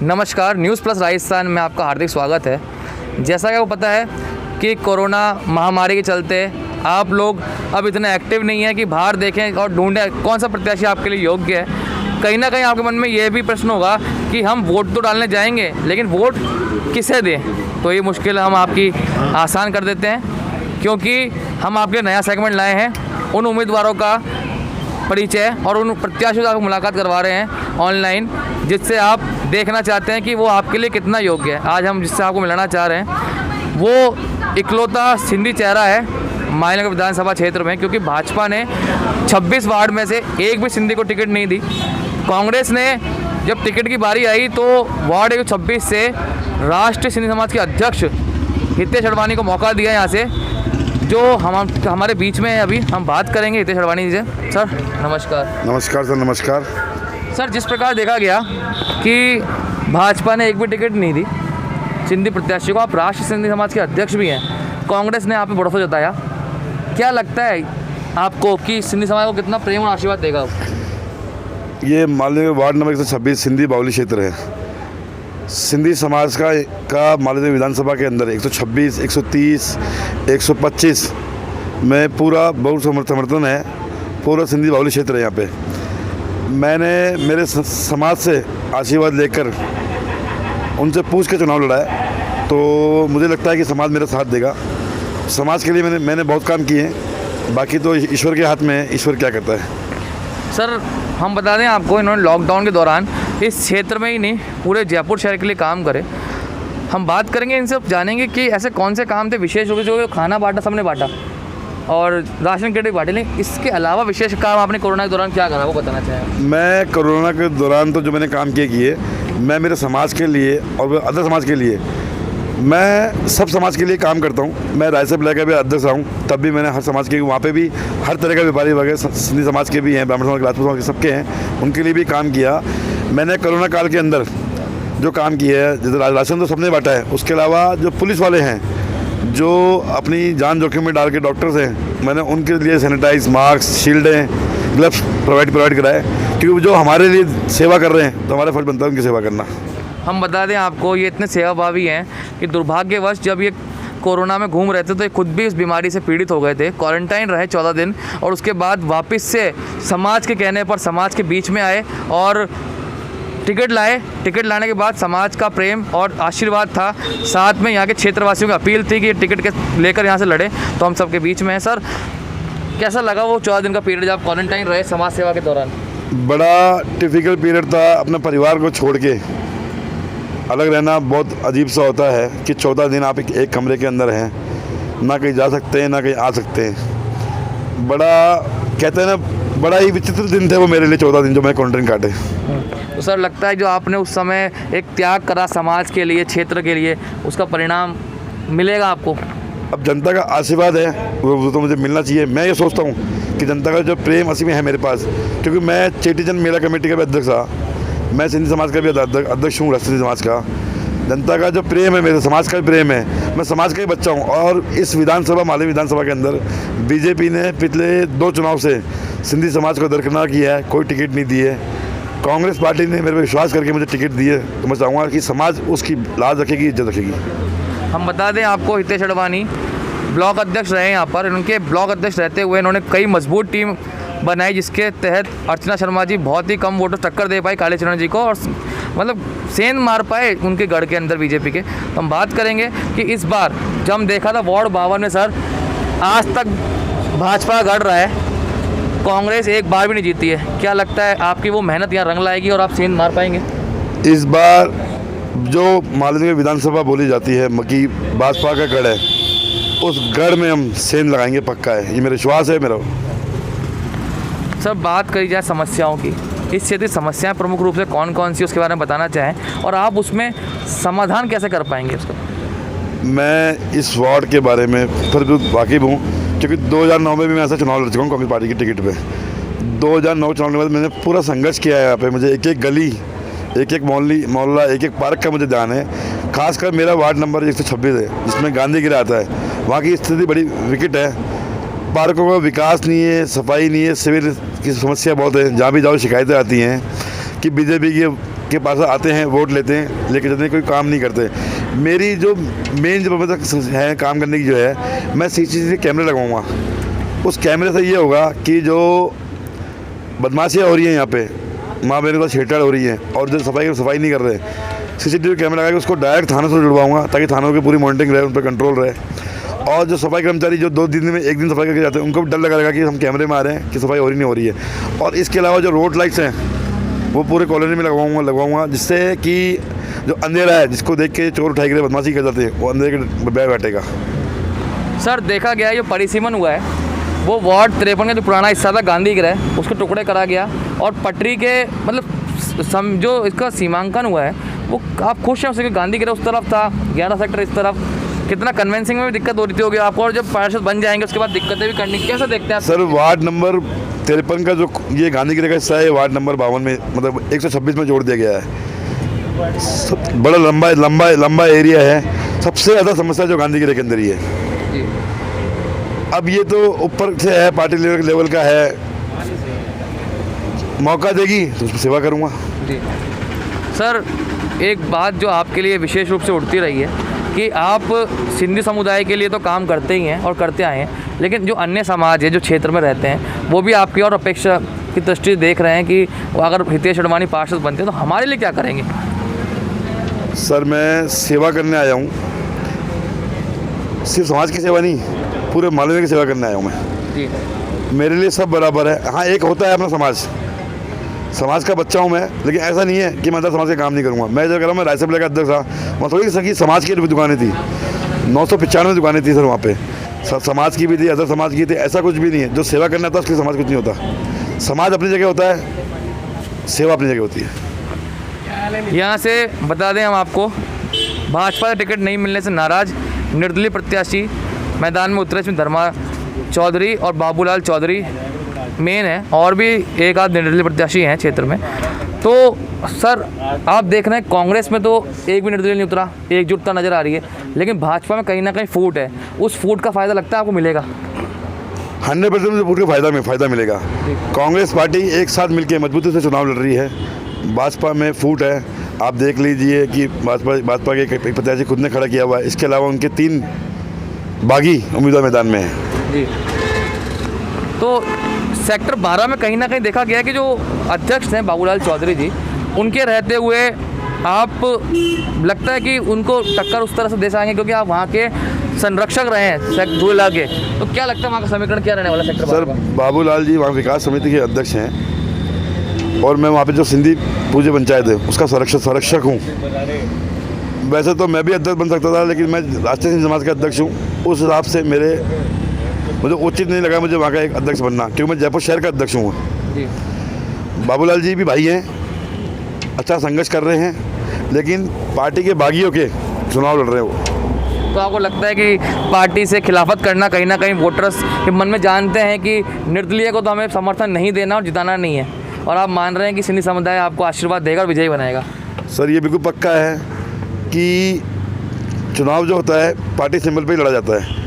नमस्कार, news plus Rajasthan में आपका हार्दिक स्वागत है। जैसा कि आपको पता है कि कोरोना महामारी के चलते आप लोग अब इतने एक्टिव नहीं हैं कि बाहर देखें और ढूंढें कौन सा प्रत्याशी आपके लिए योग्य है। कहीं ना कहीं आपके मन में ये भी प्रश्न होगा कि हम वोट तो डालने जाएंगे, लेकिन वोट किसे दें। तो ये मुश्किल हम आपकी आसान कर देते हैं, क्योंकि हम आपके नया सेगमेंट लाए हैं। उन उम्मीदवारों का परिचय और उन प्रत्याशियों से आपको मुलाकात करवा रहे हैं ऑनलाइन, जिससे आप देखना चाहते हैं कि वो आपके लिए कितना योग्य है। आज हम जिससे आपको मिलाना चाह रहे हैं वो इकलौता सिंधी चेहरा है मायनगर विधानसभा क्षेत्र में, क्योंकि भाजपा ने 26 वार्ड में से एक भी सिंधी को टिकट नहीं दी। कांग्रेस ने जब टिकट की बारी आई तो वार्ड 126 से राष्ट्रीय सिंधी समाज के अध्यक्ष हितेश अडवाणी को मौका दिया यहाँ से, जो हमारे बीच में है। अभी हम बात करेंगे हितेश अडवाणी जी से। सर नमस्कार। नमस्कार सर। नमस्कार सर, जिस प्रकार देखा गया कि भाजपा ने एक भी टिकट नहीं दी सिंधी प्रत्याशी को, आप राष्ट्रीय सिंधी समाज के अध्यक्ष भी हैं, कांग्रेस ने आप पे भरोसा जताया, क्या लगता है आपको कि सिंधी समाज को कितना प्रेम और आशीर्वाद देगा? ये मालवीय वार्ड नंबर 126 सिंधी बाहुल्य क्षेत्र है। सिंधी समाज का मालवीय विधानसभा के अंदर 126, 130, 125 में पूरा बहुत समर्थन है। पूरा सिंधी बाहुल्य क्षेत्र है यहाँ पे। मैंने मेरे समाज से आशीर्वाद लेकर उनसे पूछ के चुनाव लड़ा है, तो मुझे लगता है कि समाज मेरा साथ देगा। समाज के लिए मैंने बहुत काम किए हैं, बाकी तो ईश्वर के हाथ में है, ईश्वर क्या करता है। सर, हम बता दें आपको, इन्होंने लॉकडाउन के दौरान इस क्षेत्र में ही नहीं पूरे जयपुर शहर के लिए काम करे। हम बात करेंगे इनसे, जानेंगे कि ऐसे कौन से काम थे विशेष रूप से जो खाना बांटा, सबने बांटा और राशन किट भी बांटे, लेकिन इसके अलावा विशेष काम आपने कोरोना के दौरान क्या करा वो बताना चाहें? मैं कोरोना के दौरान तो जो मैंने काम किए मैं मेरे समाज के लिए और अदर समाज के लिए, मैं सब समाज के लिए काम करता हूँ। मैं रायसब इलाके भी अध्यक्ष हूँ, तब भी मैंने हर समाज के, वहाँ पे भी हर तरह का व्यापारी वगैरह सिंधी समाज के भी हैं, ब्राह्मण समाज के, राजपूत समाज के, सबके हैं, उनके लिए भी काम किया। मैंने कोरोना काल के अंदर जो काम किया है, जैसे राशन तो सबने बांटा है, उसके अलावा जो पुलिस वाले हैं जो अपनी जान जोखिम में डाल के डॉक्टर्स हैं, मैंने उनके लिए सैनिटाइज, मास्क, शील्डें, ग्लव्स प्रोवाइड कराए, क्योंकि जो हमारे लिए सेवा कर रहे हैं तो हमारा फर्ज बनता है उनकी सेवा करना। हम बता दें आपको, ये इतने सेवाभावी हैं कि दुर्भाग्यवश जब ये कोरोना में घूम रहे थे तो ये खुद भी इस बीमारी से पीड़ित हो गए थे। क्वारंटाइन रहे 14 दिन और उसके बाद वापस से समाज के कहने पर समाज के बीच में आए और टिकट लाए। टिकट लाने के बाद समाज का प्रेम और आशीर्वाद था, साथ में यहाँ के क्षेत्रवासियों की अपील थी कि टिकट के लेकर यहाँ से लड़े, तो हम सबके बीच में है। सर, कैसा लगा वो 14 दिन का पीरियड जब कॉरेंटाइन रहे समाज सेवा के दौरान? बड़ा डिफ़िकल्ट पीरियड था। अपने परिवार को छोड़ के अलग रहना बहुत अजीब सा होता है कि 14 दिन आप एक कमरे के अंदर हैं, ना कहीं जा सकते हैं ना कहीं आ सकते हैं। बड़ा कहते हैं ना, बड़ा ही विचित्र दिन थे वो मेरे लिए 14 दिन जो मैं क्वारंटाइन काटे। तो सर, लगता है जो आपने उस समय एक त्याग करा समाज के लिए, क्षेत्र के लिए, उसका परिणाम मिलेगा आपको? अब जनता का आशीर्वाद है, वो तो मुझे मिलना चाहिए। मैं ये सोचता हूँ कि जनता का जो प्रेम असीम है मेरे पास, क्योंकि मैं चेटीचंद मेला कमेटी का भी अध्यक्ष था, मैं सिंधी समाज का भी अध्यक्ष हूँ, सिंधी समाज का। जनता का जो प्रेम है, मेरे समाज का भी प्रेम है, मैं समाज का ही बच्चा हूँ। और इस विधानसभा, मालवीय विधानसभा के अंदर बीजेपी ने पिछले 2 चुनाव से सिंधी समाज को दरकिनार किया है, कोई टिकट नहीं दी है। कांग्रेस पार्टी ने मेरे पर विश्वास करके मुझे टिकट दी है, तो मैं चाहूँगा कि समाज उसकी लाज रखेगी, इज्जत रखेगी। हम बता दें आपको, हितेश अडवाणी ब्लॉक अध्यक्ष रहे यहाँ पर। उनके ब्लॉक अध्यक्ष रहते हुए इन्होंने कई मजबूत टीम बनाई, जिसके तहत अर्चना शर्मा जी बहुत ही कम वोटों टक्कर दे पाई कालीचरण जी को, और मतलब सेंध मार पाए उनके गढ़ के अंदर बीजेपी के। तो हम बात करेंगे कि इस बार जब हम देखा था वार्ड 52 में, सर आज तक भाजपा गढ़ रहा है, कांग्रेस एक बार भी नहीं जीती है। क्या लगता है आपकी वो मेहनत यहाँ रंग लाएगी और आप सेंध मार पाएंगे? इस बार जो मालवीय विधानसभा बोली जाती है कि भाजपा का गढ़ है, उस गढ़ में हम सेंध लगाएंगे, पक्का है, ये मेरा विश्वास है मेरा। सर, बात करी जाए समस्याओं की, इस क्षेत्र की समस्याएं प्रमुख रूप से कौन कौन सी, उसके बारे में बताना चाहें, और आप उसमें समाधान कैसे कर पाएंगे उसका? मैं इस वार्ड के बारे में फिर भी वाकिफ़ हूँ, क्योंकि 2009 में भी मैं ऐसा चुनाव लड़ चुका हूँ कांग्रेस पार्टी की टिकट पे। 2009 चुनाव के बाद मैंने पूरा संघर्ष किया है यहाँ पे। मुझे एक एक गली, एक एक मोहल्ला, एक एक पार्क का मुझे ध्यान है। खासकर मेरा वार्ड नंबर 126 है, जिसमें गांधी गिरा आता है। वहाँ की स्थिति बड़ी विकट है। पार्कों का विकास नहीं है, सफाई नहीं है, सिविल की समस्या बहुत है। जहाँ भी जाओ शिकायतें आती हैं कि बीजेपी की के पास आते हैं, वोट लेते हैं, लेकिन जब कोई काम नहीं करते। मेरी जो मेन जो मतलब है काम करने की जो है, मैं CCTV कैमरे लगाऊंगा। उस कैमरे से ये होगा कि जो बदमाशियाँ हो रही हैं यहाँ पे, माँ बहनों के साथ छेड़छाड़ हो रही है और जो सफाई नहीं कर रहे, CCTV कैमरा लगा के उसको डायरेक्ट थानों से जुड़वाऊंगा, ताकि थानों की पूरी मॉनिटरिंग रहे, उन पर कंट्रोल रहे। और जो सफाई कर्मचारी जो 2 दिन में 1 दिन सफाई करके जाते हैं, उनको भी डर लगा कि हम कैमरे में आ रहे हैं कि सफाई हो रही नहीं हो रही है। और इसके अलावा जो रोड लाइट्स हैं वो पूरे कॉलोनी में लगवाऊंगा, जिससे कि जो अंधेरा है, जिसको देख के चोर उठाई के बदमाशी कर जाते हैं, वो अंधेरे के बैठ बैठेगा। सर देखा गया है जो परिसीमन हुआ है वो वार्ड 53 का जो पुराना हिस्सा था गांधी गृह, उसके टुकड़े करा गया और पटरी के मतलब जो इसका सीमांकन हुआ है वो आप खुश हैं उससे कि गांधी गृह उस तरफ था, 11 सेक्टर इस तरफ। कितना कन्वेंसिंग में भी दिक्कत हो रही होगी आपको, और जब पार्षद बन जाएंगे उसके बाद दिक्कतें भी करनी, कैसे देखते हैं आप? सर वार्ड नंबर 53 का जो ये गांधी गृह का हिस्सा है, वार्ड नंबर 52 में मतलब 126 में जोड़ दिया गया है। बड़ा लंबा एरिया है। सबसे ज़्यादा समस्या जो गांधी गृह के अंदर ही है। जी। अब ये तो ऊपर से है, पार्टी लेवल का है, मौका देगी तो उसमें सेवा करूँगा। जी सर, एक बात जो आपके लिए विशेष रूप से उठती रही है कि आप सिंधी समुदाय के लिए तो काम करते ही हैं और करते आए हैं, लेकिन जो अन्य समाज है जो क्षेत्र में रहते हैं वो भी आपकी और अपेक्षा की दृष्टि देख रहे हैं कि अगर हितेश अडवाणी पार्षद बनते हैं तो हमारे लिए क्या करेंगे? सर मैं सेवा करने आया हूँ, सिर्फ समाज की सेवा नहीं, पूरे मालवे की सेवा करने आया हूँ मैं। जी। मेरे लिए सब बराबर है। हाँ, एक होता है अपना समाज का बच्चा हूँ मैं, लेकिन ऐसा नहीं है कि मैं अंदर समाज का काम नहीं करूँगा। मैं जो कह रहा हूँ, मैं रायसर ब्लॉक का अध्यक्ष था, वहाँ थोड़ी सकी समाज की दुकानें थी, 995 दुकानें थी सर वहाँ पे, समाज की भी थी, अदर समाज की थी। ऐसा कुछ भी नहीं है, जो सेवा करना था उसके लिए समाज कुछ नहीं होता। समाज अपनी जगह होता है, सेवा अपनी जगह होती है। यहाँ से बता दें हम आपको, भाजपा का टिकट नहीं मिलने से नाराज निर्दलीय प्रत्याशी मैदान में उतरे, इसमें धर्मा चौधरी और बाबूलाल चौधरी मेन है, और भी एक आध निर्दलीय प्रत्याशी हैं क्षेत्र में। तो सर आप देख रहे हैं कांग्रेस में तो एक भी निर्दलीय नहीं उतरा, एकजुटता नज़र आ रही है, लेकिन भाजपा में कहीं ना कहीं फूट है। उस फूट का फ़ायदा लगता है आपको मिलेगा? 100% फूट का फ़ायदा मिलेगा। कांग्रेस पार्टी एक साथ मिलकर मजबूती से चुनाव लड़ रही है, भाजपा में फूट है। आप देख लीजिए कि भाजपा के एक प्रत्याशी खुद ने खड़ा किया हुआ है, इसके अलावा उनके 3 बागी उम्मीदवार मैदान में हैं। जी। तो सेक्टर 12 में कहीं ना कहीं देखा गया कि जो अध्यक्ष हैं बाबूलाल चौधरी जी, उनके रहते हुए आप लगता है कि उनको टक्कर उस तरह से दे सकेंगे, क्योंकि आप वहाँ के संरक्षक रहे हैं दूल्हा के, तो क्या लगता है वहाँ का समीकरण क्या रहने वाला सेक्टर 12 का? सर बाबूलाल जी वहाँ विकास समिति के अध्यक्ष हैं, और मैं वहाँ पे जो सिंधी पूज्य पंचायत है उसका संरक्षक हूँ। वैसे तो मैं भी अध्यक्ष बन सकता था, लेकिन मैं राष्ट्रीय सिंधी समाज का अध्यक्ष हूँ। उस हिसाब से मुझे उचित नहीं लगा मुझे वहाँ का एक अध्यक्ष बनना, क्योंकि मैं जयपुर शहर का अध्यक्ष हूँ। बाबूलाल जी भी भाई हैं, अच्छा संघर्ष कर रहे हैं, लेकिन पार्टी के बागियों के चुनाव लड़ रहे हैं वो। तो आपको लगता है कि पार्टी से खिलाफत करना कहीं ना कहीं वोटर्स के मन में जानते हैं कि निर्दलीय को तो हमें समर्थन नहीं देना और जिताना नहीं है, और आप मान रहे हैं कि सिंधी समुदाय आपको आशीर्वाद देगा और विजयी बनाएगा? सर ये बिल्कुल पक्का है कि चुनाव जो होता है पार्टी सिंबल पे ही लड़ा जाता है।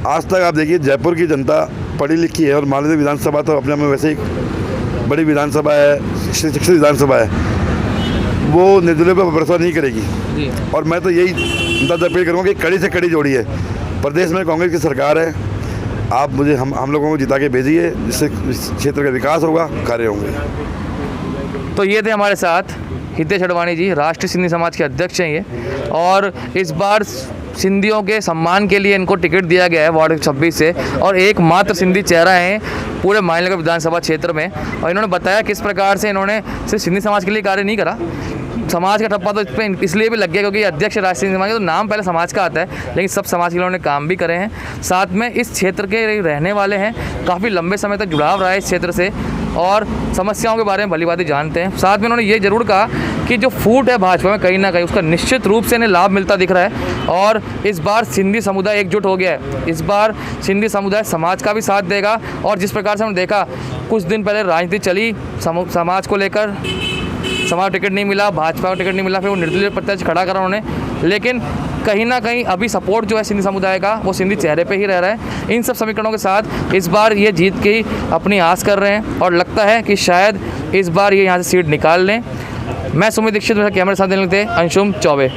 आज तक आप देखिए जयपुर की जनता पढ़ी लिखी है, और मालवी विधानसभा तो अपने में वैसे ही बड़ी विधानसभा है, शिक्षित विधानसभा है, वो निर्दलीय पर भरोसा नहीं करेगी जी। और मैं तो यही जनता से अपील करूँगा कि कड़ी से कड़ी जोड़ी है। प्रदेश में कांग्रेस की सरकार है, आप मुझे हम लोगों को जिता के भेजिए, जिससे क्षेत्र का विकास होगा, कार्य होंगे। तो ये थे हमारे साथ हितेश अडवाणी जी, राष्ट्रीय सिंधी समाज के अध्यक्ष हैं ये, और इस बार सिंधियों के सम्मान के लिए इनको टिकट दिया गया है वार्ड 26 से, और एकमात्र सिंधी चेहरा है पूरे माइनगर विधानसभा क्षेत्र में। और इन्होंने बताया किस प्रकार से इन्होंने सिर्फ सिंधी समाज के लिए कार्य नहीं करा, समाज का ठप्पा तो इस पर इसलिए भी लग गया क्योंकि अध्यक्ष राष्ट्रीय समाज का तो नाम पहले समाज का आता है, लेकिन सब समाज के उन्होंने काम भी करे हैं। साथ में इस क्षेत्र के रहने वाले हैं, काफ़ी लंबे समय तक जुड़ाव रहा है इस क्षेत्र से, और समस्याओं के बारे में भली बातें जानते हैं। साथ में उन्होंने ये ज़रूर कहा कि जो फूट है भाजपा में कहीं ना कहीं उसका निश्चित रूप से इन्हें लाभ मिलता दिख रहा है, और इस बार सिंधी समुदाय एकजुट हो गया है। इस बार सिंधी समुदाय समाज का भी साथ देगा, और जिस प्रकार से हमने देखा कुछ दिन पहले राजनीति चली समाज को लेकर, समाज टिकट नहीं मिला, भाजपा को टिकट नहीं मिला, फिर वो निर्दलीय प्रत्याशी खड़ा करा उन्होंने, लेकिन कहीं ना कहीं अभी सपोर्ट जो है सिंधी समुदाय का वो सिंधी चेहरे पे ही रह रहा है। इन सब समीकरणों के साथ इस बार ये जीत की अपनी आस कर रहे हैं, और लगता है कि शायद इस बार ये यहाँ से सीट निकाल लें। मैं सुमित दीक्षित, मेरा कैमरे साथ देने लगते अंशुम चौबे।